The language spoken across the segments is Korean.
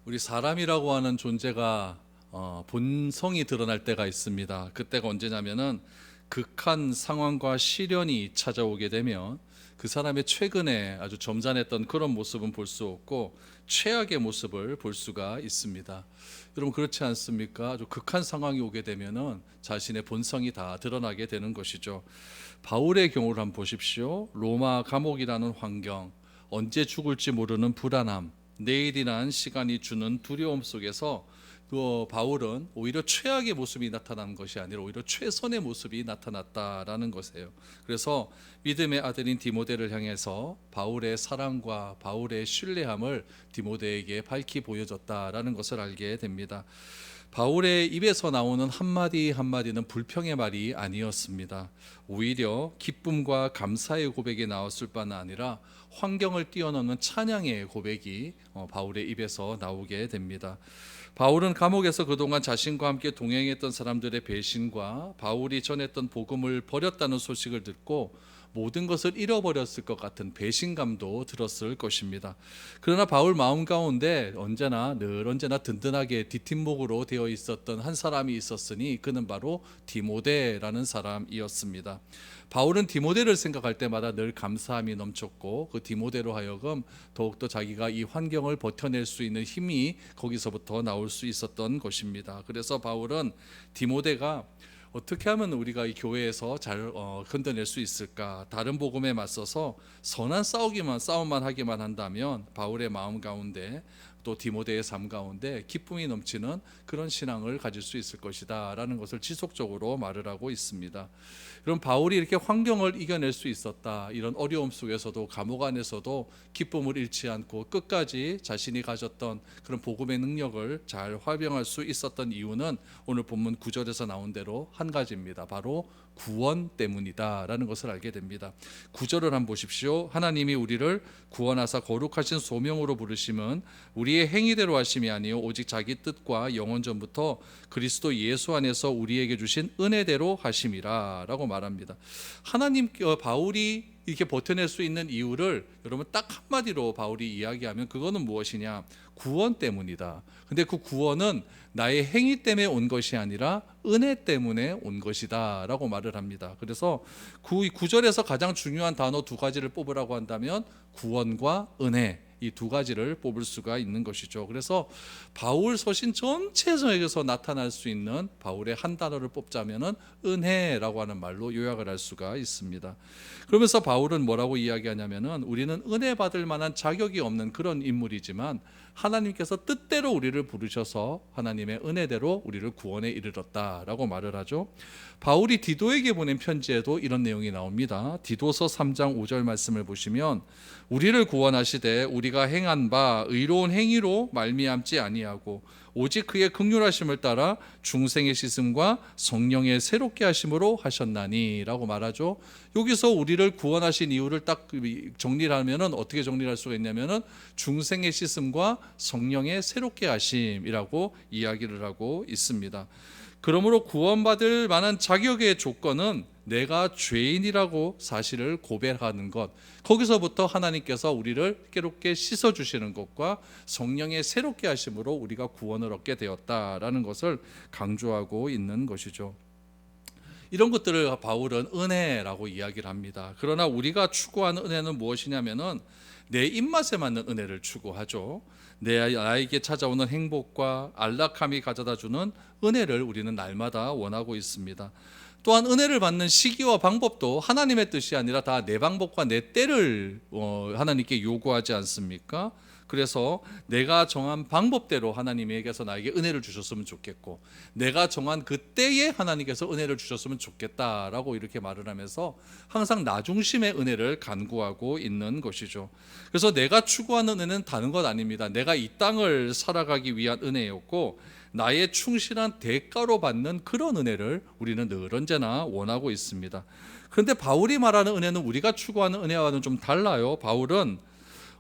우리 사람이라고 하는 존재가 본성이 드러날 때가 있습니다. 그때가 언제냐면은 극한 상황과 시련이 찾아오게 되면 그 사람의 최근에 아주 점잖았던 그런 모습은 볼 수 없고 최악의 모습을 볼 수가 있습니다. 여러분 그렇지 않습니까? 아주 극한 상황이 오게 되면은 자신의 본성이 다 드러나게 되는 것이죠. 바울의 경우를 한번 보십시오. 로마 감옥이라는 환경, 언제 죽을지 모르는 불안함, 내일이란 시간이 주는 두려움 속에서 바울은 오히려 최악의 모습이 나타난 것이 아니라 오히려 최선의 모습이 나타났다라는 것이에요. 그래서 믿음의 아들인 디모데를 향해서 바울의 사랑과 바울의 신뢰함을 디모데에게 밝히 보여줬다라는 것을 알게 됩니다. 바울의 입에서 나오는 한마디 한마디는 불평의 말이 아니었습니다. 오히려 기쁨과 감사의 고백이 나왔을 뿐 아니라 환경을 뛰어넘는 찬양의 고백이 바울의 입에서 나오게 됩니다. 바울은 감옥에서 그동안 자신과 함께 동행했던 사람들의 배신과 바울이 전했던 복음을 버렸다는 소식을 듣고 모든 것을 잃어버렸을 것 같은 배신감도 들었을 것입니다. 그러나 바울 마음 가운데 늘 언제나 든든하게 뒷팀목으로 되어 있었던 한 사람이 있었으니 그는 바로 디모데라는 사람이었습니다. 바울은 디모데를 생각할 때마다 늘 감사함이 넘쳤고 그 디모데로 하여금 더욱더 자기가 이 환경을 버텨낼 수 있는 힘이 거기서부터 나올 수 있었던 것입니다. 그래서 바울은 디모데가 어떻게 하면 우리가 이 교회에서 잘 건져낼 수 있을까? 다른 복음에 맞서서 선한 싸움만 하기만 한다면 바울의 마음 가운데 또 디모데의 삶 가운데 기쁨이 넘치는 그런 신앙을 가질 수 있을 것이다 라는 것을 지속적으로 말을 하고 있습니다. 그럼 바울이 이렇게 환경을 이겨낼 수 있었다, 이런 어려움 속에서도 감옥 안에서도 기쁨을 잃지 않고 끝까지 자신이 가졌던 그런 복음의 능력을 잘 활용할 수 있었던 이유는 오늘 본문 9절에서 나온 대로 한 가지입니다. 바로 구원 때문이다라는 것을 알게 됩니다. 9절을 한번 보십시오. 하나님이 우리를 구원하사 거룩하신 소명으로 부르심은 우리의 행위대로 하심이 아니요 오직 자기 뜻과 영원 전부터 그리스도 예수 안에서 우리에게 주신 은혜대로 하심이라 라고 말합니다. 하나님 바울이 이렇게 버텨낼 수 있는 이유를 여러분 딱 한마디로 바울이 이야기하면 그거는 무엇이냐? 구원 때문이다. 근데 그 구원은 나의 행위 때문에 온 것이 아니라 은혜 때문에 온 것이다 라고 말을 합니다. 그래서 9절에서 가장 중요한 단어 두 가지를 뽑으라고 한다면 구원과 은혜, 이 두 가지를 뽑을 수가 있는 것이죠. 그래서 바울 서신 전체에서 나타날 수 있는 바울의 한 단어를 뽑자면은 은혜라고 하는 말로 요약을 할 수가 있습니다. 그러면서 바울은 뭐라고 이야기하냐면은 우리는 은혜 받을 만한 자격이 없는 그런 인물이지만 하나님께서 뜻대로 우리를 부르셔서 하나님의 은혜대로 우리를 구원에 이르렀다라고 말을 하죠. 바울이 디도에게 보낸 편지에도 이런 내용이 나옵니다. 디도서 3장 5절 말씀을 보시면 우리를 구원하시되 우리가 행한 바 의로운 행위로 말미암지 아니하고 오직 그의 긍휼하심을 따라 중생의 씻음과 성령의 새롭게 하심으로 하셨나니 라고 말하죠. 여기서 우리를 구원하신 이유를 딱 정리를 하면은 어떻게 정리할 수가 있냐면은 중생의 씻음과 성령의 새롭게 하심이라고 이야기를 하고 있습니다. 그러므로 구원받을 만한 자격의 조건은 내가 죄인이라고 사실을 고백하는 것, 거기서부터 하나님께서 우리를 깨롭게 씻어주시는 것과 성령의 새롭게 하심으로 우리가 구원을 얻게 되었다라는 것을 강조하고 있는 것이죠. 이런 것들을 바울은 은혜라고 이야기를 합니다. 그러나 우리가 추구하는 은혜는 무엇이냐면은 내 입맛에 맞는 은혜를 추구하죠. 나에게 찾아오는 행복과 안락함이 가져다주는 은혜를 우리는 날마다 원하고 있습니다. 또한 은혜를 받는 시기와 방법도 하나님의 뜻이 아니라 다 내 방법과 내 때를 하나님께 요구하지 않습니까? 그래서 내가 정한 방법대로 하나님에게서 나에게 은혜를 주셨으면 좋겠고 내가 정한 그 때에 하나님께서 은혜를 주셨으면 좋겠다라고 이렇게 말을 하면서 항상 나 중심의 은혜를 간구하고 있는 것이죠. 그래서 내가 추구하는 은혜는 다른 것 아닙니다. 내가 이 땅을 살아가기 위한 은혜였고 나의 충실한 대가로 받는 그런 은혜를 우리는 늘 언제나 원하고 있습니다. 그런데 바울이 말하는 은혜는 우리가 추구하는 은혜와는 좀 달라요. 바울은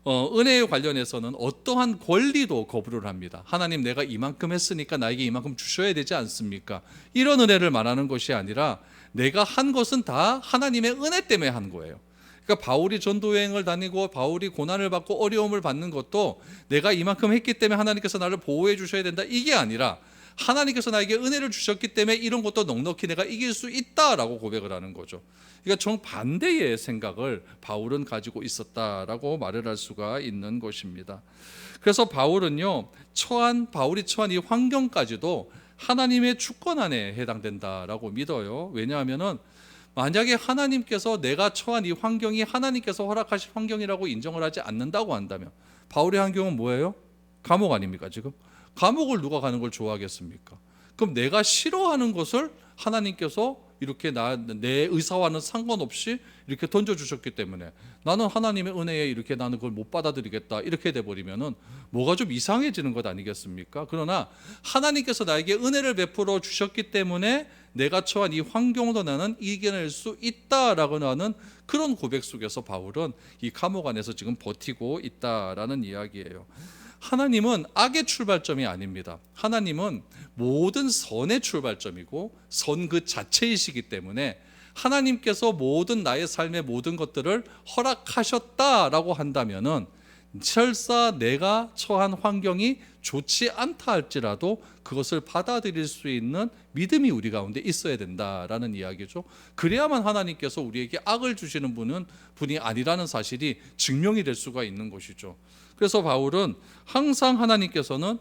은혜에 관련해서는 어떠한 권리도 거부를 합니다. 하나님 내가 이만큼 했으니까 나에게 이만큼 주셔야 되지 않습니까? 이런 은혜를 말하는 것이 아니라 내가 한 것은 다 하나님의 은혜 때문에 한 거예요. 그러니까 바울이 전도여행을 다니고 바울이 고난을 받고 어려움을 받는 것도 내가 이만큼 했기 때문에 하나님께서 나를 보호해 주셔야 된다, 이게 아니라 하나님께서 나에게 은혜를 주셨기 때문에 이런 것도 넉넉히 내가 이길 수 있다라고 고백을 하는 거죠. 그러니까 정반대의 생각을 바울은 가지고 있었다라고 말을 할 수가 있는 것입니다. 그래서 바울은요, 바울이 처한 이 환경까지도 하나님의 주권 안에 해당된다라고 믿어요. 왜냐하면은 만약에 하나님께서 내가 처한 이 환경이 하나님께서 허락하신 환경이라고 인정을 하지 않는다고 한다면, 바울의 환경은 뭐예요? 감옥 아닙니까 지금? 감옥을 누가 가는 걸 좋아하겠습니까? 그럼 내가 싫어하는 것을 하나님께서 이렇게 내 의사와는 상관없이 이렇게 던져주셨기 때문에 나는 하나님의 은혜에 이렇게 나는 그걸 못 받아들이겠다, 이렇게 돼버리면은 뭐가 좀 이상해지는 것 아니겠습니까? 그러나 하나님께서 나에게 은혜를 베풀어 주셨기 때문에 내가 처한 이 환경도 나는 이겨낼 수 있다라고 하는 그런 고백 속에서 바울은 이 감옥 안에서 지금 버티고 있다라는 이야기예요. 하나님은 악의 출발점이 아닙니다. 하나님은 모든 선의 출발점이고 선 그 자체이시기 때문에 하나님께서 모든 나의 삶의 모든 것들을 허락하셨다라고 한다면은 설사 내가 처한 환경이 좋지 않다 할지라도 그것을 받아들일 수 있는 믿음이 우리 가운데 있어야 된다라는 이야기죠. 그래야만 하나님께서 우리에게 악을 주시는 분이 아니라는 사실이 증명이 될 수가 있는 것이죠. 그래서 바울은 항상 하나님께서는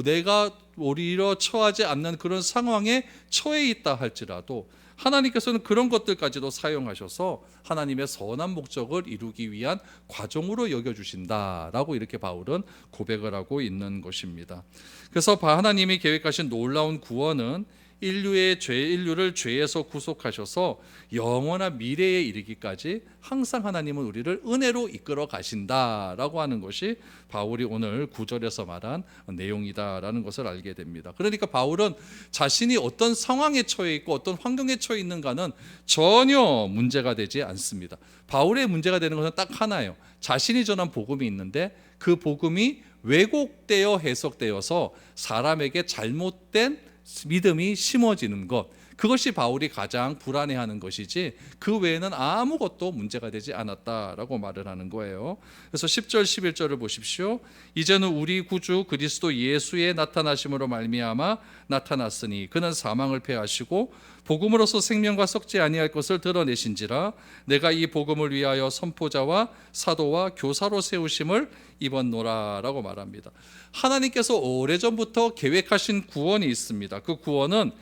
내가 오히려 처하지 않는 그런 상황에 처해 있다 할지라도 하나님께서는 그런 것들까지도 사용하셔서 하나님의 선한 목적을 이루기 위한 과정으로 여겨주신다라고 이렇게 바울은 고백을 하고 있는 것입니다. 그래서 하나님이 계획하신 놀라운 구원은 인류를 죄에서 구속하셔서 영원한 미래에 이르기까지 항상 하나님은 우리를 은혜로 이끌어 가신다라고 하는 것이 바울이 오늘 9절에서 말한 내용이다라는 것을 알게 됩니다. 그러니까 바울은 자신이 어떤 상황에 처해 있고 어떤 환경에 처해 있는가는 전혀 문제가 되지 않습니다. 바울의 문제가 되는 것은 딱 하나예요. 자신이 전한 복음이 있는데 그 복음이 왜곡되어 해석되어서 사람에게 잘못된 믿음이 심어지는 것, 그것이 바울이 가장 불안해하는 것이지 그 외에는 아무것도 문제가 되지 않았다라고 말을 하는 거예요. 그래서 10절 11절을 보십시오. 이제는 우리 구주 그리스도 예수의 나타나심으로 말미암아 나타났으니 그는 사망을 패하시고 복음으로서 생명과 썩지 아니할 것을 드러내신지라 내가 이 복음을 위하여 선포자와 사도와 교사로 세우심을 입었노라라고 말합니다. 하나님께서 오래전부터 계획하신 구원이 있습니다. 그 구원은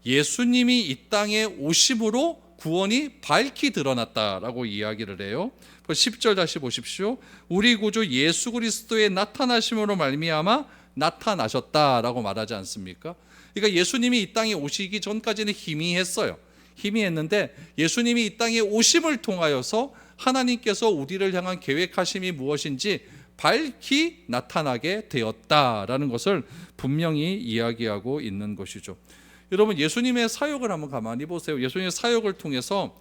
예수님이 이 땅에 오심으로 구원이 밝히 드러났다라고 이야기를 해요. 10절 다시 보십시오. 우리 구주 예수 그리스도의 나타나심으로 말미암아 나타나셨다라고 말하지 않습니까? 그러니까 예수님이 이 땅에 오시기 전까지는 희미했어요. 희미했는데 예수님이 이 땅에 오심을 통하여서 하나님께서 우리를 향한 계획하심이 무엇인지 밝히 나타나게 되었다라는 것을 분명히 이야기하고 있는 것이죠. 여러분, 예수님의 사역을 한번 가만히 보세요. 예수님의 사역을 통해서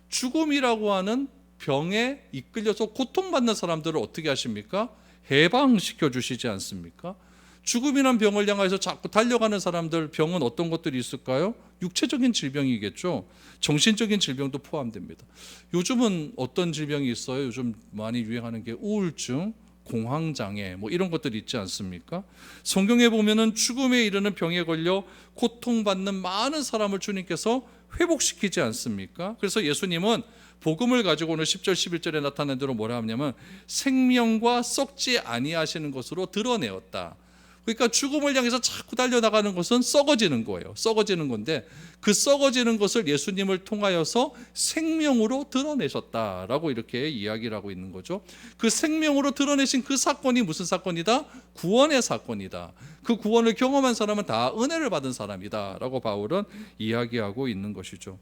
죽음이라고 하는 병에 이끌려서 고통받는 사람들을 어떻게 하십니까? 해방시켜 주시지 않습니까? 죽음이란 병을 향해서 자꾸 달려가는 사람들, 병은 어떤 것들이 있을까요? 육체적인 질병이겠죠. 정신적인 질병도 포함됩니다. 요즘은 어떤 질병이 있어요? 요즘 많이 유행하는 게 우울증, 공황장애 이런 것들이 있지 않습니까? 성경에 보면은 죽음에 이르는 병에 걸려 고통받는 많은 사람을 주님께서 회복시키지 않습니까? 그래서 예수님은 복음을 가지고 오늘 10절 11절에 나타난 대로 뭐라 하냐면 생명과 썩지 아니하시는 것으로 드러내었다. 그러니까 죽음을 향해서 자꾸 달려나가는 것은 썩어지는 거예요. 썩어지는 건데 그 썩어지는 것을 예수님을 통하여서 생명으로 드러내셨다라고 이렇게 이야기를 하고 있는 거죠. 그 생명으로 드러내신 그 사건이 무슨 사건이다? 구원의 사건이다. 그 구원을 경험한 사람은 다 은혜를 받은 사람이다 라고 바울은 이야기하고 있는 것이죠.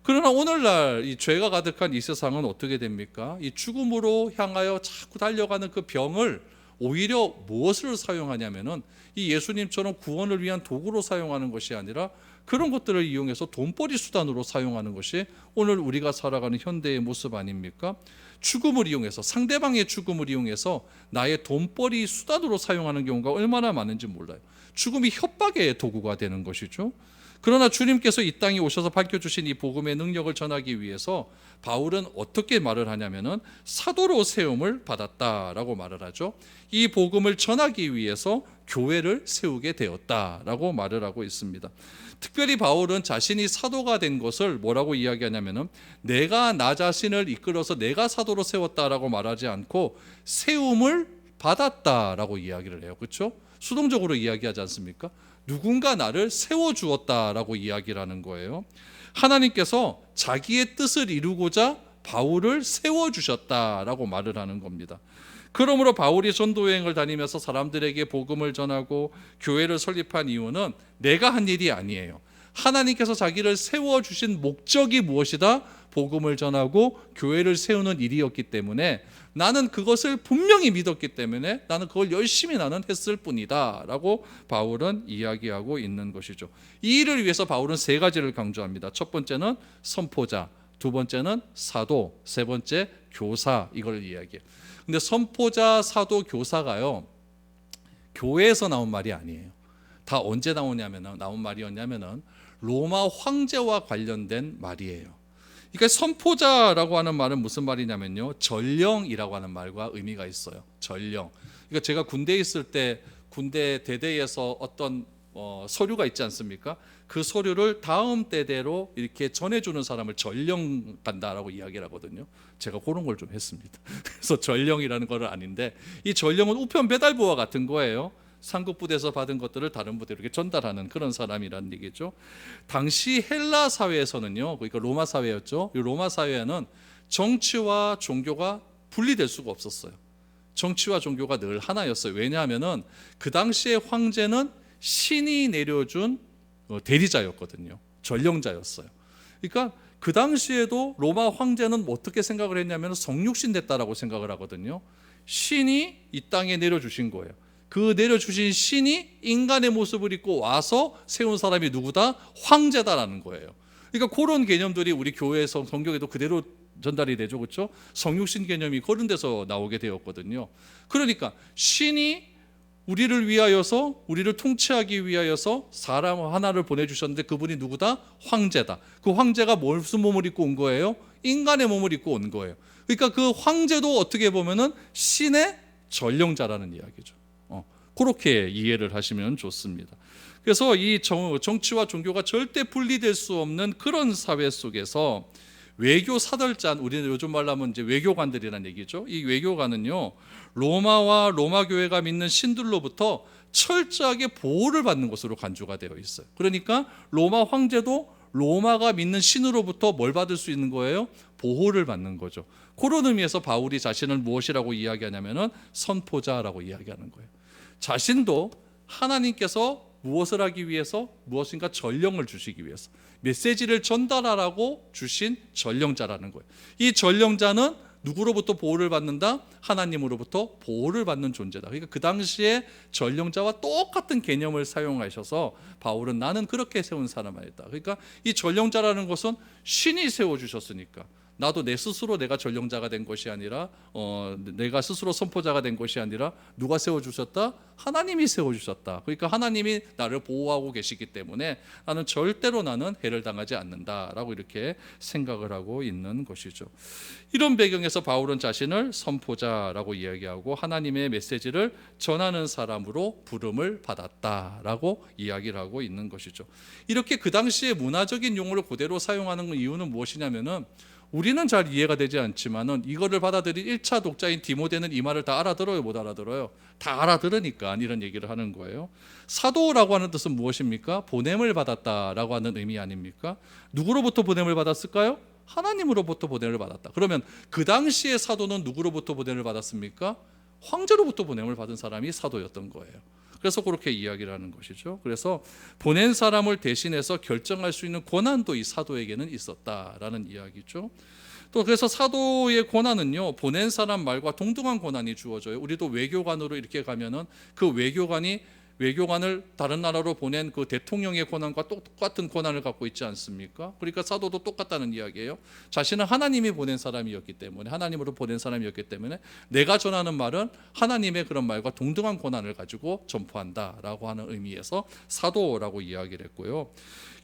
그러나 오늘날 이 죄가 가득한 이 세상은 어떻게 됩니까? 이 죽음으로 향하여 자꾸 달려가는 그 병을 오히려 무엇을 사용하냐면은 이 예수님처럼 구원을 위한 도구로 사용하는 것이 아니라 그런 것들을 이용해서 돈벌이 수단으로 사용하는 것이 오늘 우리가 살아가는 현대의 모습 아닙니까? 죽음을 이용해서, 상대방의 죽음을 이용해서 나의 돈벌이 수단으로 사용하는 경우가 얼마나 많은지 몰라요. 죽음이 협박의 도구가 되는 것이죠. 그러나 주님께서 이 땅에 오셔서 밝혀주신 이 복음의 능력을 전하기 위해서 바울은 어떻게 말을 하냐면은 사도로 세움을 받았다라고 말을 하죠. 이 복음을 전하기 위해서 교회를 세우게 되었다라고 말을 하고 있습니다. 특별히 바울은 자신이 사도가 된 것을 뭐라고 이야기하냐면은 내가 나 자신을 이끌어서 내가 사도로 세웠다라고 말하지 않고 세움을 받았다라고 이야기를 해요. 그렇죠? 수동적으로 이야기하지 않습니까? 누군가 나를 세워주었다라고 이야기를 하는 거예요. 하나님께서 자기의 뜻을 이루고자 바울을 세워주셨다라고 말을 하는 겁니다. 그러므로 바울이 전도여행을 다니면서 사람들에게 복음을 전하고 교회를 설립한 이유는 내가 한 일이 아니에요. 하나님께서 자기를 세워주신 목적이 무엇이다? 복음을 전하고 교회를 세우는 일이었기 때문에 나는 그것을 분명히 믿었기 때문에 나는 그걸 열심히 나는 했을 뿐이다 라고 바울은 이야기하고 있는 것이죠. 이 일을 위해서 바울은 세 가지를 강조합니다. 첫 번째는 선포자, 두 번째는 사도, 세 번째 교사, 이걸 이야기해요. 근데 선포자, 사도, 교사가요 교회에서 나온 말이 아니에요. 다 언제 나온 말이었냐면은 로마 황제와 관련된 말이에요. 그러니까 선포자라고 하는 말은 무슨 말이냐면요, 전령이라고 하는 말과 의미가 있어요. 전령. 그러니까 제가 군대에 있을 때 군대 대대에서 어떤 서류가 있지 않습니까? 그 서류를 다음 대대로 이렇게 전해주는 사람을 전령 간다라고 이야기를 하거든요. 제가 그런 걸 좀 했습니다. 그래서 전령이라는 건 아닌데 이 전령은 우편 배달부와 같은 거예요. 상급 부대에서 받은 것들을 다른 부대로 이렇게 전달하는 그런 사람이라는 얘기죠. 당시 헬라 사회에서는요, 그러니까 로마 사회였죠. 이 로마 사회에는 정치와 종교가 분리될 수가 없었어요. 정치와 종교가 늘 하나였어요. 왜냐하면은 그 당시에 황제는 신이 내려준 대리자였거든요. 전령자였어요. 그러니까 그 당시에도 로마 황제는 어떻게 생각을 했냐면 성육신 됐다라고 생각을 하거든요. 신이 이 땅에 내려주신 거예요. 그 내려주신 신이 인간의 모습을 입고 와서 세운 사람이 누구다? 황제다라는 거예요. 그러니까 그런 개념들이 우리 교회에서 성경에도 그대로 전달이 되죠. 그렇죠? 성육신 개념이 그런 데서 나오게 되었거든요. 그러니까 신이 우리를 위하여서, 우리를 통치하기 위하여서 사람 하나를 보내주셨는데 그분이 누구다? 황제다. 그 황제가 무슨 몸을 입고 온 거예요? 인간의 몸을 입고 온 거예요. 그러니까 그 황제도 어떻게 보면은 신의 전령자라는 이야기죠. 그렇게 이해를 하시면 좋습니다. 그래서 이 정치와 종교가 절대 분리될 수 없는 그런 사회 속에서 외교 사절단, 우리는 요즘 말로 하면 이제 외교관들이라는 얘기죠. 이 외교관은요, 로마와 로마 교회가 믿는 신들로부터 철저하게 보호를 받는 것으로 간주가 되어 있어요. 그러니까 로마 황제도 로마가 믿는 신으로부터 뭘 받을 수 있는 거예요? 보호를 받는 거죠. 그런 의미에서 바울이 자신을 무엇이라고 이야기하냐면은 선포자라고 이야기하는 거예요. 자신도 하나님께서 무엇을 하기 위해서, 무엇인가 전령을 주시기 위해서 메시지를 전달하라고 주신 전령자라는 거예요. 이 전령자는 누구로부터 보호를 받는다? 하나님으로부터 보호를 받는 존재다. 그러니까 그 당시에 전령자와 똑같은 개념을 사용하셔서 바울은 나는 그렇게 세운 사람 아니다. 그러니까 이 전령자라는 것은 신이 세워주셨으니까 나도 내 스스로 내가 전령자가 된 것이 아니라 내가 스스로 선포자가 된 것이 아니라 누가 세워주셨다? 하나님이 세워주셨다. 그러니까 하나님이 나를 보호하고 계시기 때문에 나는 절대로 해를 당하지 않는다라고 이렇게 생각을 하고 있는 것이죠. 이런 배경에서 바울은 자신을 선포자라고 이야기하고 하나님의 메시지를 전하는 사람으로 부름을 받았다라고 이야기를 하고 있는 것이죠. 이렇게 그 당시에 문화적인 용어를 그대로 사용하는 이유는 무엇이냐면은 우리는 잘 이해가 되지 않지만은 이거를 받아들인 1차 독자인 디모데는 이 말을 다 알아들어요, 못 알아들어요? 다 알아들으니까 이런 얘기를 하는 거예요. 사도라고 하는 뜻은 무엇입니까? 보냄을 받았다라고 하는 의미 아닙니까? 누구로부터 보냄을 받았을까요? 하나님으로부터 보냄을 받았다. 그러면 그 당시의 사도는 누구로부터 보냄을 받았습니까? 황제로부터 보냄을 받은 사람이 사도였던 거예요. 그래서 그렇게 이야기를 하는 것이죠. 그래서 보낸 사람을 대신해서 결정할 수 있는 권한도 이 사도에게는 있었다라는 이야기죠. 또 그래서 사도의 권한은요, 보낸 사람 말과 동등한 권한이 주어져요. 우리도 외교관으로 이렇게 가면은 그 외교관이 외교관을 다른 나라로 보낸 그 대통령의 권한과 똑같은 권한을 갖고 있지 않습니까? 그러니까 사도도 똑같다는 이야기예요. 자신은 하나님이 보낸 사람이었기 때문에, 하나님으로 보낸 사람이었기 때문에 내가 전하는 말은 하나님의 그런 말과 동등한 권한을 가지고 전파한다라고 하는 의미에서 사도라고 이야기를 했고요.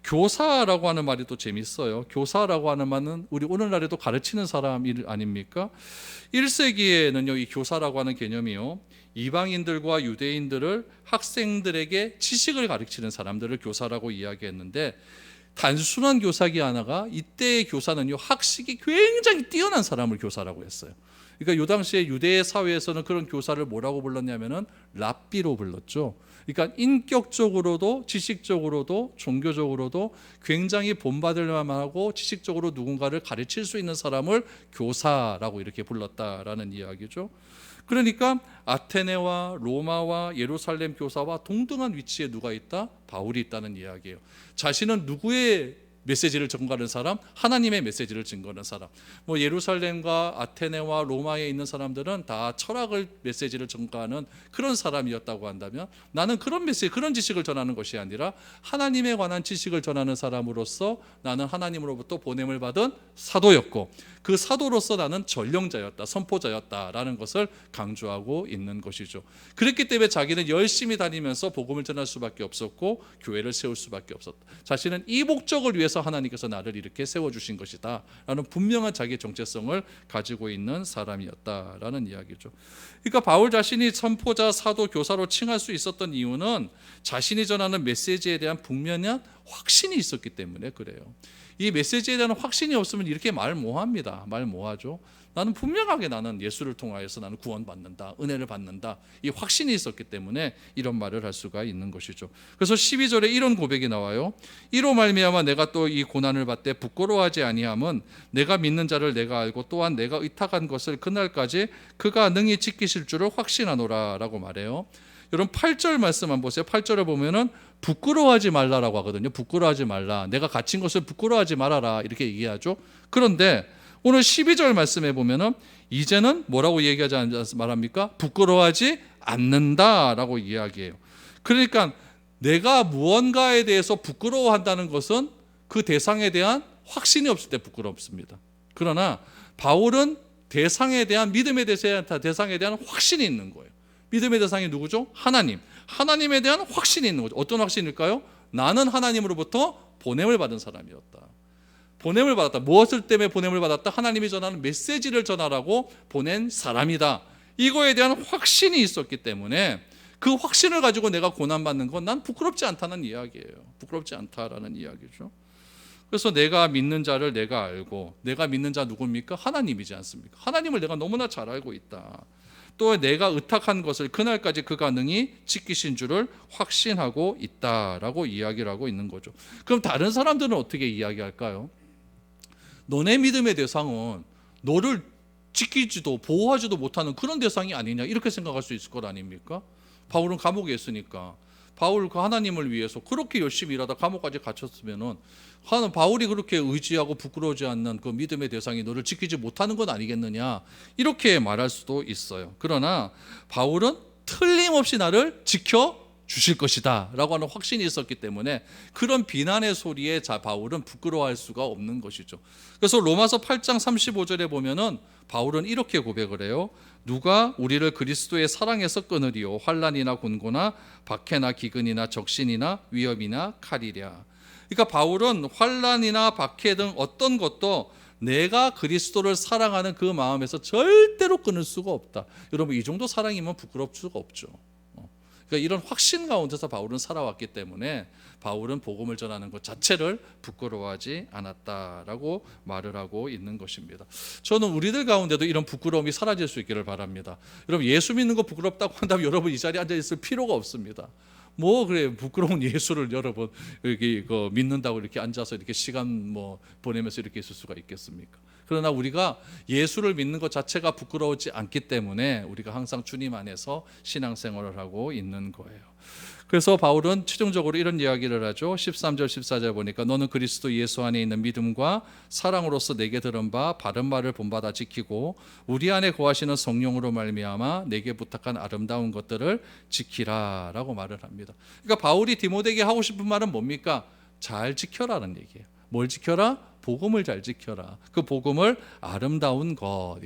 교사라고 하는 말이 또 재밌어요. 교사라고 하는 말은 우리 오늘날에도 가르치는 사람 아닙니까? 1세기에는요, 이 교사라고 하는 개념이요, 이방인들과 유대인들을 학생들에게 지식을 가르치는 사람들을 교사라고 이야기했는데, 단순한 교사기 하나가, 이때의 교사는요, 학식이 굉장히 뛰어난 사람을 교사라고 했어요. 그러니까 이 당시에 유대 사회에서는 그런 교사를 뭐라고 불렀냐면은 랍비로 불렀죠. 그러니까 인격적으로도 지식적으로도 종교적으로도 굉장히 본받을 만하고 지식적으로 누군가를 가르칠 수 있는 사람을 교사라고 이렇게 불렀다라는 이야기죠. 그러니까 아테네와 로마와 예루살렘 교사와 동등한 위치에 누가 있다? 바울이 있다는 이야기예요. 자신은 누구의 메시지를 전가하는 사람? 하나님의 메시지를 증거하는 사람. 뭐 예루살렘과 아테네와 로마에 있는 사람들은 다 철학을 메시지를 전가하는 그런 사람이었다고 한다면, 나는 그런 메시지, 그런 지식을 전하는 것이 아니라 하나님에 관한 지식을 전하는 사람으로서 나는 하나님으로부터 보냄을 받은 사도였고, 그 사도로서 나는 전령자였다, 선포자였다라는 것을 강조하고 있는 것이죠. 그렇기 때문에 자기는 열심히 다니면서 복음을 전할 수밖에 없었고 교회를 세울 수밖에 없었다. 자신은 이 목적을 위해서 하나님께서 나를 이렇게 세워주신 것이다 라는 분명한 자기의 정체성을 가지고 있는 사람이었다라는 이야기죠. 그러니까 바울 자신이 선포자, 사도, 교사로 칭할 수 있었던 이유는 자신이 전하는 메시지에 대한 분명한 확신이 있었기 때문에 그래요. 이 메시지에 대한 확신이 없으면 이렇게 말 뭐합니다. 말 뭐하죠. 나는 분명하게 나는 예수를 통하여서 나는 구원받는다, 은혜를 받는다, 이 확신이 있었기 때문에 이런 말을 할 수가 있는 것이죠. 그래서 12절에 이런 고백이 나와요. 이로 말미암아 내가 또 이 고난을 받되 부끄러워하지 아니함은 내가 믿는 자를 내가 알고 또한 내가 의탁한 것을 그날까지 그가 능히 지키실 줄을 확신하노라 라고 말해요. 여러분 8절 말씀 한번 보세요. 8절에 보면은 부끄러워하지 말라라고 하거든요. 부끄러워하지 말라, 내가 갇힌 것을 부끄러워하지 말아라 이렇게 얘기하죠. 그런데 오늘 12절 말씀에 보면은 이제는 뭐라고 얘기하지 말합니까? 부끄러워하지 않는다라고 이야기해요. 그러니까 내가 무언가에 대해서 부끄러워한다는 것은 그 대상에 대한 확신이 없을 때 부끄럽습니다. 그러나 바울은 대상에 대한, 믿음의 대상에 대한 확신이 있는 거예요. 믿음의 대상이 누구죠? 하나님. 하나님에 대한 확신이 있는 거죠. 어떤 확신일까요? 나는 하나님으로부터 보냄을 받은 사람이었다. 보냄을 받았다. 무엇을 때문에 보냄을 받았다? 하나님이 전하는 메시지를 전하라고 보낸 사람이다. 이거에 대한 확신이 있었기 때문에 그 확신을 가지고 내가 고난받는 건 난 부끄럽지 않다는 이야기예요. 부끄럽지 않다라는 이야기죠. 그래서 내가 믿는 자를 내가 알고, 내가 믿는 자 누굽니까? 하나님이지 않습니까? 하나님을 내가 너무나 잘 알고 있다. 또 내가 의탁한 것을 그날까지 그가 능히 지키신 줄을 확신하고 있다라고 이야기를 하고 있는 거죠. 그럼 다른 사람들은 어떻게 이야기할까요? 너네 믿음의 대상은 너를 지키지도 보호하지도 못하는 그런 대상이 아니냐, 이렇게 생각할 수 있을 것 아닙니까? 바울은 감옥에 있으니까 바울 그 하나님을 위해서 그렇게 열심히 일하다 감옥까지 갇혔으면은 바울이 그렇게 의지하고 부끄러워하지 않는 그 믿음의 대상이 너를 지키지 못하는 건 아니겠느냐, 이렇게 말할 수도 있어요. 그러나 바울은 틀림없이 나를 지켜 주실 것이다 라고 하는 확신이 있었기 때문에 그런 비난의 소리에 바울은 부끄러워할 수가 없는 것이죠. 그래서 로마서 8장 35절에 보면은 바울은 이렇게 고백을 해요. 누가 우리를 그리스도의 사랑에서 끊으리요? 환난이나 곤고나 박해나 기근이나 적신이나 위협이나 칼이랴. 그러니까 바울은 환난이나 박해 등 어떤 것도 내가 그리스도를 사랑하는 그 마음에서 절대로 끊을 수가 없다. 여러분 이 정도 사랑이면 부끄러울 수가 없죠. 그러니까 이런 확신 가운데서 바울은 살아왔기 때문에 바울은 복음을 전하는 것 자체를 부끄러워하지 않았다라고 말을 하고 있는 것입니다. 저는 우리들 가운데도 이런 부끄러움이 사라질 수 있기를 바랍니다. 여러분 예수 믿는 거 부끄럽다고 한다면 여러분 이 자리에 앉아 있을 필요가 없습니다. 뭐 그래 부끄러운 예수를 여러분 여기 믿는다고 이렇게 앉아서 이렇게 시간 보내면서 이렇게 있을 수가 있겠습니까? 그러나 우리가 예수를 믿는 것 자체가 부끄러우지 않기 때문에 우리가 항상 주님 안에서 신앙생활을 하고 있는 거예요. 그래서 바울은 최종적으로 이런 이야기를 하죠. 13절 14절 보니까 너는 그리스도 예수 안에 있는 믿음과 사랑으로서 내게 들은 바 바른 말을 본받아 지키고 우리 안에 거하시는 성령으로 말미암아 내게 부탁한 아름다운 것들을 지키라라고 말을 합니다. 그러니까 바울이 디모데에게 하고 싶은 말은 뭡니까? 잘 지켜라는 얘기예요. 뭘 지켜라? 복음을 잘 지켜라. 그 복음을 아름다운 것,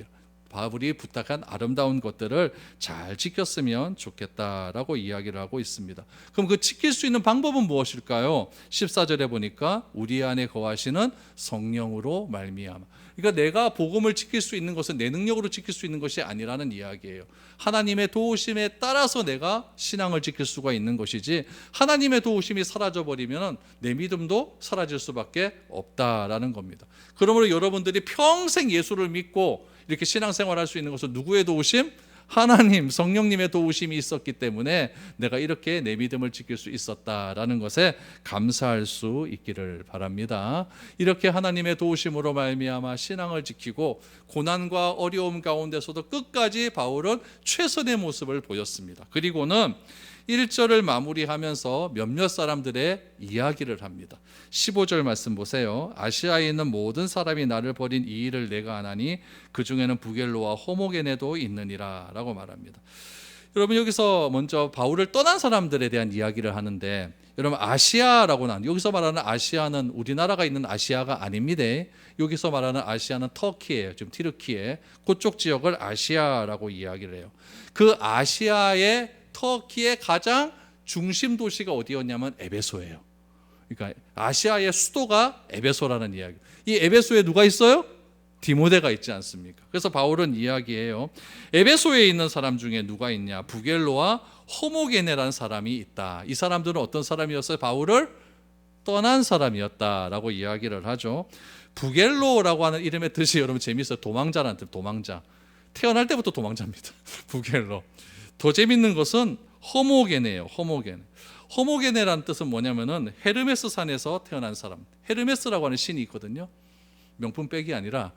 바울이 부탁한 아름다운 것들을 잘 지켰으면 좋겠다라고 이야기를 하고 있습니다. 그럼 그 지킬 수 있는 방법은 무엇일까요? 14절에 보니까 우리 안에 거하시는 성령으로 말미암아. 그러니까 내가 복음을 지킬 수 있는 것은 내 능력으로 지킬 수 있는 것이 아니라는 이야기예요. 하나님의 도우심에 따라서 내가 신앙을 지킬 수가 있는 것이지, 하나님의 도우심이 사라져버리면 내 믿음도 사라질 수밖에 없다라는 겁니다. 그러므로 여러분들이 평생 예수를 믿고 이렇게 신앙생활할 수 있는 것은 누구의 도우심? 하나님, 성령님의 도우심이 있었기 때문에 내가 이렇게 내 믿음을 지킬 수 있었다라는 것에 감사할 수 있기를 바랍니다. 이렇게 하나님의 도우심으로 말미암아 신앙을 지키고 고난과 어려움 가운데서도 끝까지 바울은 최선의 모습을 보였습니다. 그리고는 1절을 마무리하면서 몇몇 사람들의 이야기를 합니다. 15절 말씀 보세요. 아시아에 있는 모든 사람이 나를 버린 이 일을 내가 아나니 그 중에는 부겔로와 호모게네도 있느니라 라고 말합니다. 여러분, 여기서 먼저 바울을 떠난 사람들에 대한 이야기를 하는데, 여러분, 아시아라고 하는, 여기서 말하는 아시아는 우리나라가 있는 아시아가 아닙니다. 여기서 말하는 아시아는 터키예요. 지금 티르키예 그쪽 지역을 아시아라고 이야기를 해요. 그 아시아의 터키의 가장 중심 도시가 어디였냐면 에베소예요. 그러니까 아시아의 수도가 에베소라는 이야기. 이 에베소에 누가 있어요? 디모데가 있지 않습니까? 그래서 바울은 이야기해요. 에베소에 있는 사람 중에 누가 있냐? 부겔로와 호모게네라는 사람이 있다. 이 사람들은 어떤 사람이었어요? 바울을 떠난 사람이었다라고 이야기를 하죠. 부겔로라고 하는 이름의 뜻이 여러분 재미있어요. 도망자라는 뜻, 도망자. 태어날 때부터 도망자입니다. 부겔로. 더 재밌는 것은 호모게네예요. 호모게네. 호모게네라는 뜻은 뭐냐면은 헤르메스 산에서 태어난 사람. 헤르메스라고 하는 신이 있거든요. 명품백이 아니라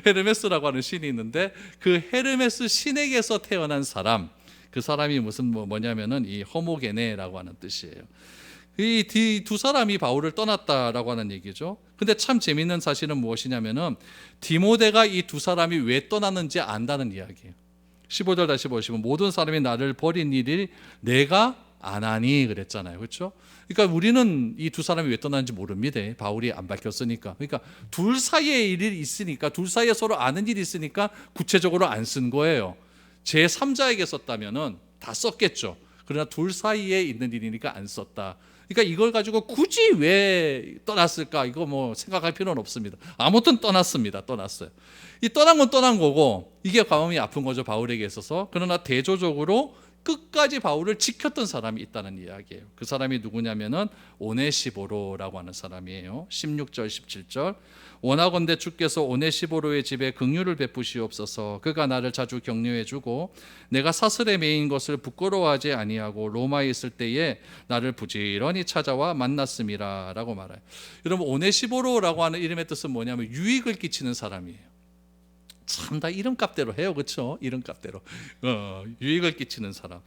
헤르메스라고 하는 신이 있는데 그 헤르메스 신에게서 태어난 사람. 그 사람이 무슨 뭐냐면은 이 호모게네라고 하는 뜻이에요. 이 두 사람이 바울을 떠났다라고 하는 얘기죠. 근데 참 재밌는 사실은 무엇이냐면은 디모데가 이 두 사람이 왜 떠났는지 안다는 이야기예요. 15절 다시 보시면 모든 사람이 나를 버린 일이 내가 안 하니 그랬잖아요. 그렇죠? 그러니까 우리는 이 두 사람이 왜 떠났는지 모릅니다. 바울이 안 밝혔으니까. 그러니까 둘 사이에 일이 있으니까, 둘 사이에 서로 아는 일이 있으니까 구체적으로 안 쓴 거예요. 제3자에게 썼다면은 다 썼겠죠. 그러나 둘 사이에 있는 일이니까 안 썼다. 그러니까 이걸 가지고 굳이 왜 떠났을까? 이거 뭐 생각할 필요는 없습니다. 아무튼 떠났습니다. 떠났어요. 이 떠난 건 떠난 거고, 이게 마음이 아픈 거죠, 바울에게 있어서. 그러나 대조적으로 끝까지 바울을 지켰던 사람이 있다는 이야기예요. 그 사람이 누구냐면은 오네시보로라고 하는 사람이에요. 16절 17절 원하건대 주께서 오네시보로의 집에 긍휼을 베푸시옵소서. 그가 나를 자주 격려해주고 내가 사슬에 매인 것을 부끄러워하지 아니하고 로마에 있을 때에 나를 부지런히 찾아와 만났음이라 라고 말해요. 여러분, 오네시보로라고 하는 이름의 뜻은 뭐냐면 유익을 끼치는 사람이에요. 참 다 이름값대로 해요. 그렇죠? 이름값대로 유익을 끼치는 사람.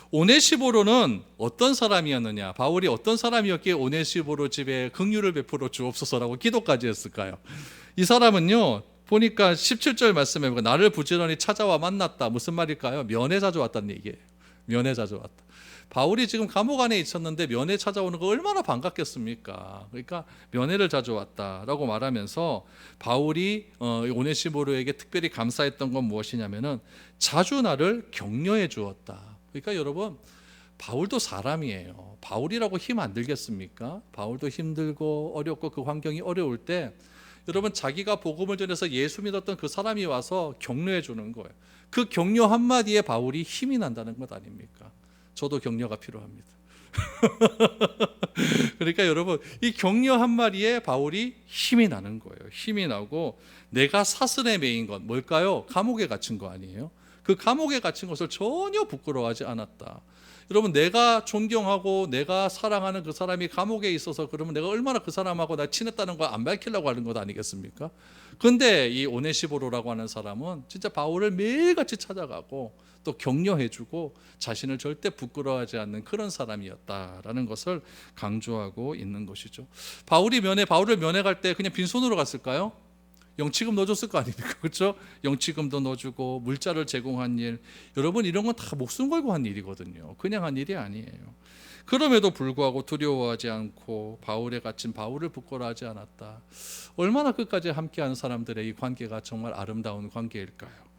오네시보로는 어떤 사람이었느냐? 바울이 어떤 사람이었기에 오네시보로 집에 긍휼을 베풀어 주옵소서라고 기도까지 했을까요? 이 사람은요, 보니까 17절 말씀에 보니까 나를 부지런히 찾아와 만났다. 무슨 말일까요? 면회 자주 왔다는 얘기예요. 면회 자주 왔다. 바울이 지금 감옥 안에 있었는데 면회 찾아오는 거 얼마나 반갑겠습니까? 그러니까 면회를 자주 왔다라고 말하면서 바울이 오네시모로에게 특별히 감사했던 건 무엇이냐면은 자주 나를 격려해 주었다. 그러니까 여러분, 바울도 사람이에요. 바울이라고 힘 안 들겠습니까? 바울도 힘들고 어렵고 그 환경이 어려울 때 여러분, 자기가 복음을 전해서 예수 믿었던 그 사람이 와서 격려해 주는 거예요. 그 격려 한마디에 바울이 힘이 난다는 것 아닙니까? 저도 격려가 필요합니다. 그러니까 여러분, 이 격려 한마디에 바울이 힘이 나는 거예요. 힘이 나고 내가 사슬에 매인 건 뭘까요? 감옥에 갇힌 거 아니에요? 그 감옥에 갇힌 것을 전혀 부끄러워하지 않았다. 여러분, 내가 존경하고 내가 사랑하는 그 사람이 감옥에 있어서 그러면 내가 얼마나 그 사람하고 나 친했다는 거 안 밝히려고 하는 것 아니겠습니까? 근데 이 오네시보로라고 하는 사람은 진짜 바울을 매일같이 찾아가고 또 격려해주고 자신을 절대 부끄러워하지 않는 그런 사람이었다라는 것을 강조하고 있는 것이죠. 바울을 면회 갈 때 그냥 빈손으로 갔을까요? 영치금 넣어줬을 거 아닙니까? 그렇죠? 영치금도 넣어주고 물자를 제공한 일, 여러분 이런 건 다 목숨 걸고 한 일이거든요. 그냥 한 일이 아니에요. 그럼에도 불구하고 두려워하지 않고 바울에 갇힌 바울을 부끄러워하지 않았다. 얼마나 끝까지 함께하는 사람들의 이 관계가 정말 아름다운 관계일까요?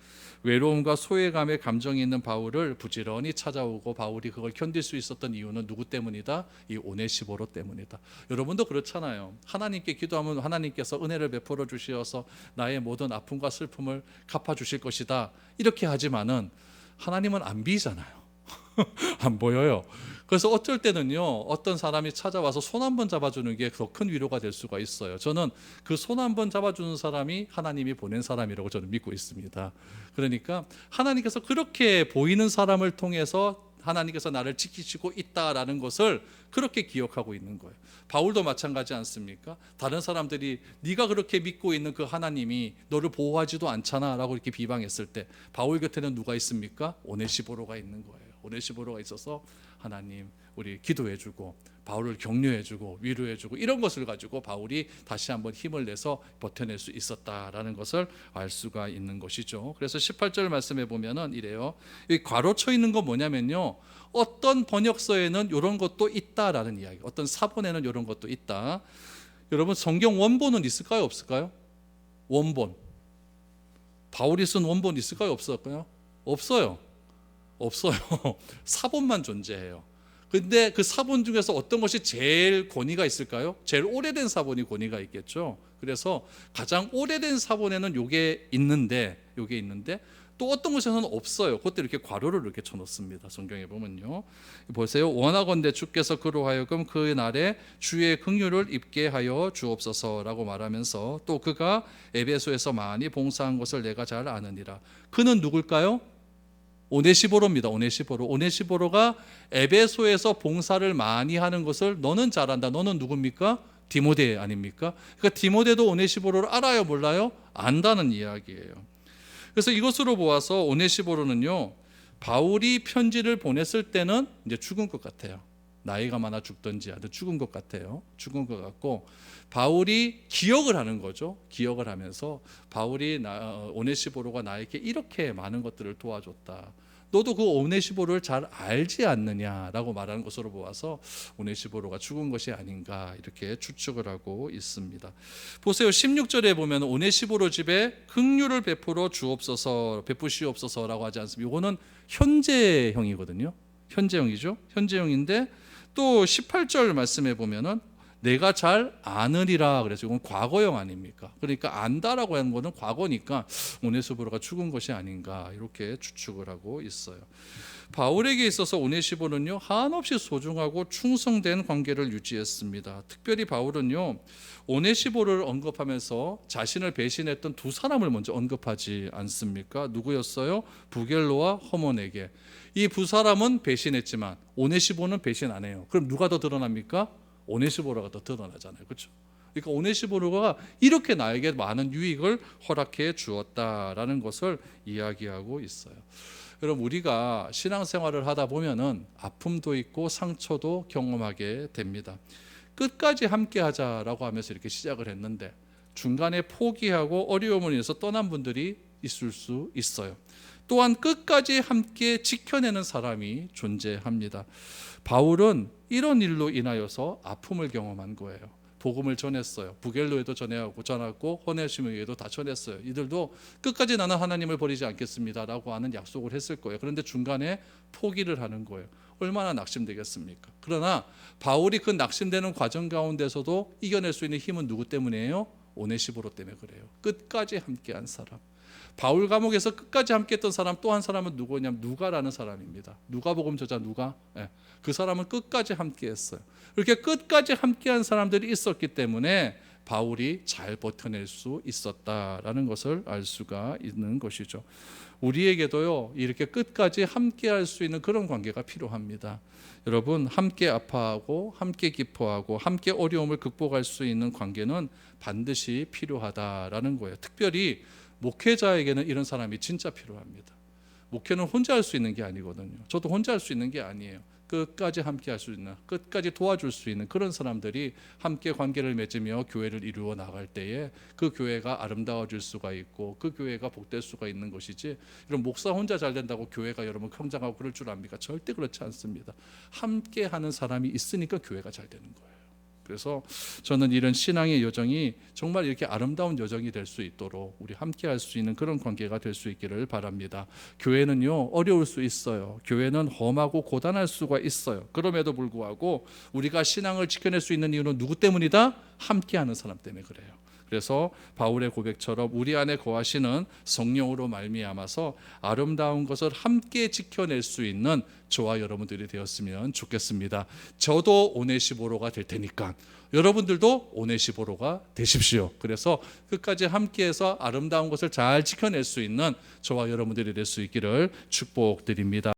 외로움과 소외감의 감정이 있는 바울을 부지런히 찾아오고 바울이 그걸 견딜 수 있었던 이유는 누구 때문이다? 이 오네시보로 때문이다. 여러분도 그렇잖아요. 하나님께 기도하면 하나님께서 은혜를 베풀어 주시어서 나의 모든 아픔과 슬픔을 갚아주실 것이다. 이렇게 하지만은 하나님은 안 비잖아요. 안 보여요. 그래서 어쩔 때는요, 어떤 사람이 찾아와서 손 한 번 잡아주는 게 더 큰 위로가 될 수가 있어요. 저는 그 손 한 번 잡아주는 사람이 하나님이 보낸 사람이라고 저는 믿고 있습니다. 그러니까 하나님께서 그렇게 보이는 사람을 통해서 하나님께서 나를 지키시고 있다라는 것을 그렇게 기억하고 있는 거예요. 바울도 마찬가지 않습니까? 다른 사람들이 네가 그렇게 믿고 있는 그 하나님이 너를 보호하지도 않잖아 라고 이렇게 비방했을 때 바울 곁에는 누가 있습니까? 오네시보로가 있는 거예요. 오네시보로가 있어서 하나님 우리 기도해주고 바울을 격려해주고 위로해주고 이런 것을 가지고 바울이 다시 한번 힘을 내서 버텨낼 수 있었다라는 것을 알 수가 있는 것이죠. 그래서 18절 말씀해 보면은 이래요. 이 괄호쳐 있는 건 뭐냐면요, 어떤 번역서에는 이런 것도 있다라는 이야기, 어떤 사본에는 이런 것도 있다. 여러분 성경 원본은 있을까요 없을까요? 원본, 바울이 쓴 원본 있을까요 없을까요? 없어요. 사본만 존재해요. 근데 그 사본 중에서 어떤 것이 제일 권위가 있을까요? 제일 오래된 사본이 권위가 있겠죠. 그래서 가장 오래된 사본에는 요게 있는데 또 어떤 것에서는 없어요. 그때 이렇게 괄호를 이렇게 쳐놓습니다. 성경에 보면요. 보세요. 원하건대 주께서 그로 하여금 그 날에 주의 긍휼을 입게 하여 주옵소서라고 말하면서 또 그가 에베소에서 많이 봉사한 것을 내가 잘 아느니라. 그는 누굴까요? 오네시보로입니다. 오네시보로가 에베소에서 봉사를 많이 하는 것을 너는 잘 안다. 너는 누굽니까? 디모데 아닙니까? 그러니까 디모데도 오네시보로를 알아요, 몰라요? 안다는 이야기예요. 그래서 이것으로 보아서 오네시보로는요, 바울이 편지를 보냈을 때는 이제 죽은 것 같아요. 나이가 많아 죽던지 아주 죽은 것 같아요. 죽은 것 같고 바울이 기억을 하는 거죠. 기억을 하면서 바울이 오네시보로가 나에게 이렇게 많은 것들을 도와줬다. 너도 그 오네시보로를 잘 알지 않느냐라고 말하는 것으로 보아서 오네시보로가 죽은 것이 아닌가 이렇게 추측을 하고 있습니다. 보세요. 16절에 보면 오네시보로 집에 긍휼을 베푸시옵소서라고 하지 않습니까? 이거는 현재형이거든요. 현재형이죠. 현재형인데 또 18절 말씀해 보면은 내가 잘 아느리라 그래서 이건 과거형 아닙니까? 그러니까 안다라고 하는 것은 과거니까 오네시보로가 죽은 것이 아닌가 이렇게 추측을 하고 있어요. 바울에게 있어서 오네시보는요, 한없이 소중하고 충성된 관계를 유지했습니다. 특별히 바울은요, 오네시보를 언급하면서 자신을 배신했던 두 사람을 먼저 언급하지 않습니까? 누구였어요? 부겔로와 허몬에게. 이 두 사람은 배신했지만 오네시보는 배신 안 해요. 그럼 누가 더 드러납니까? 오네시보로가 더 드러나잖아요. 그렇죠? 그러니까 오네시보로가 이렇게 나에게 많은 유익을 허락해 주었다라는 것을 이야기하고 있어요. 여러분, 우리가 신앙생활을 하다 보면은 아픔도 있고 상처도 경험하게 됩니다. 끝까지 함께 하자라고 하면서 이렇게 시작을 했는데 중간에 포기하고 어려움을 인해서 떠난 분들이 있을 수 있어요. 또한 끝까지 함께 지켜내는 사람이 존재합니다. 바울은 이런 일로 인하여서 아픔을 경험한 거예요. 복음을 전했어요. 부겔로에도 전하고 호네시모에게도 다 전했어요. 이들도 끝까지 나는 하나님을 버리지 않겠습니다라고 하는 약속을 했을 거예요. 그런데 중간에 포기를 하는 거예요. 얼마나 낙심되겠습니까? 그러나 바울이 그 낙심되는 과정 가운데서도 이겨낼 수 있는 힘은 누구 때문이에요? 오네시보로 때문에 그래요. 끝까지 함께한 사람. 바울 감옥에서 끝까지 함께했던 사람 또 한 사람은 누구냐면 누가라는 사람입니다. 누가복음 저자 누가? 그 사람은 끝까지 함께했어요. 이렇게 끝까지 함께한 사람들이 있었기 때문에 바울이 잘 버텨낼 수 있었다라는 것을 알 수가 있는 것이죠. 우리에게도요, 이렇게 끝까지 함께 할 수 있는 그런 관계가 필요합니다. 여러분, 함께 아파하고 함께 기뻐하고 함께 어려움을 극복할 수 있는 관계는 반드시 필요하다라는 거예요. 특별히 목회자에게는 이런 사람이 진짜 필요합니다. 목회는 혼자 할 수 있는 게 아니거든요. 저도 혼자 할 수 있는 게 아니에요. 끝까지 함께 할 수 있는, 끝까지 도와줄 수 있는 그런 사람들이 함께 관계를 맺으며 교회를 이루어 나갈 때에 그 교회가 아름다워질 수가 있고 그 교회가 복될 수가 있는 것이지, 이런 목사 혼자 잘 된다고 교회가 여러분 성장하고 그럴 줄 압니까? 절대 그렇지 않습니다. 함께 하는 사람이 있으니까 교회가 잘 되는 거예요. 그래서 저는 이런 신앙의 여정이 정말 이렇게 아름다운 여정이 될 수 있도록 우리 함께 할 수 있는 그런 관계가 될 수 있기를 바랍니다. 교회는요, 어려울 수 있어요. 교회는 험하고 고단할 수가 있어요. 그럼에도 불구하고 우리가 신앙을 지켜낼 수 있는 이유는 누구 때문이다? 함께 하는 사람 때문에 그래요. 그래서 바울의 고백처럼 우리 안에 거하시는 성령으로 말미암아서 아름다운 것을 함께 지켜낼 수 있는 저와 여러분들이 되었으면 좋겠습니다. 저도 오네시보로가 될 테니까 여러분들도 오네시보로가 되십시오. 그래서 끝까지 함께해서 아름다운 것을 잘 지켜낼 수 있는 저와 여러분들이 될 수 있기를 축복드립니다.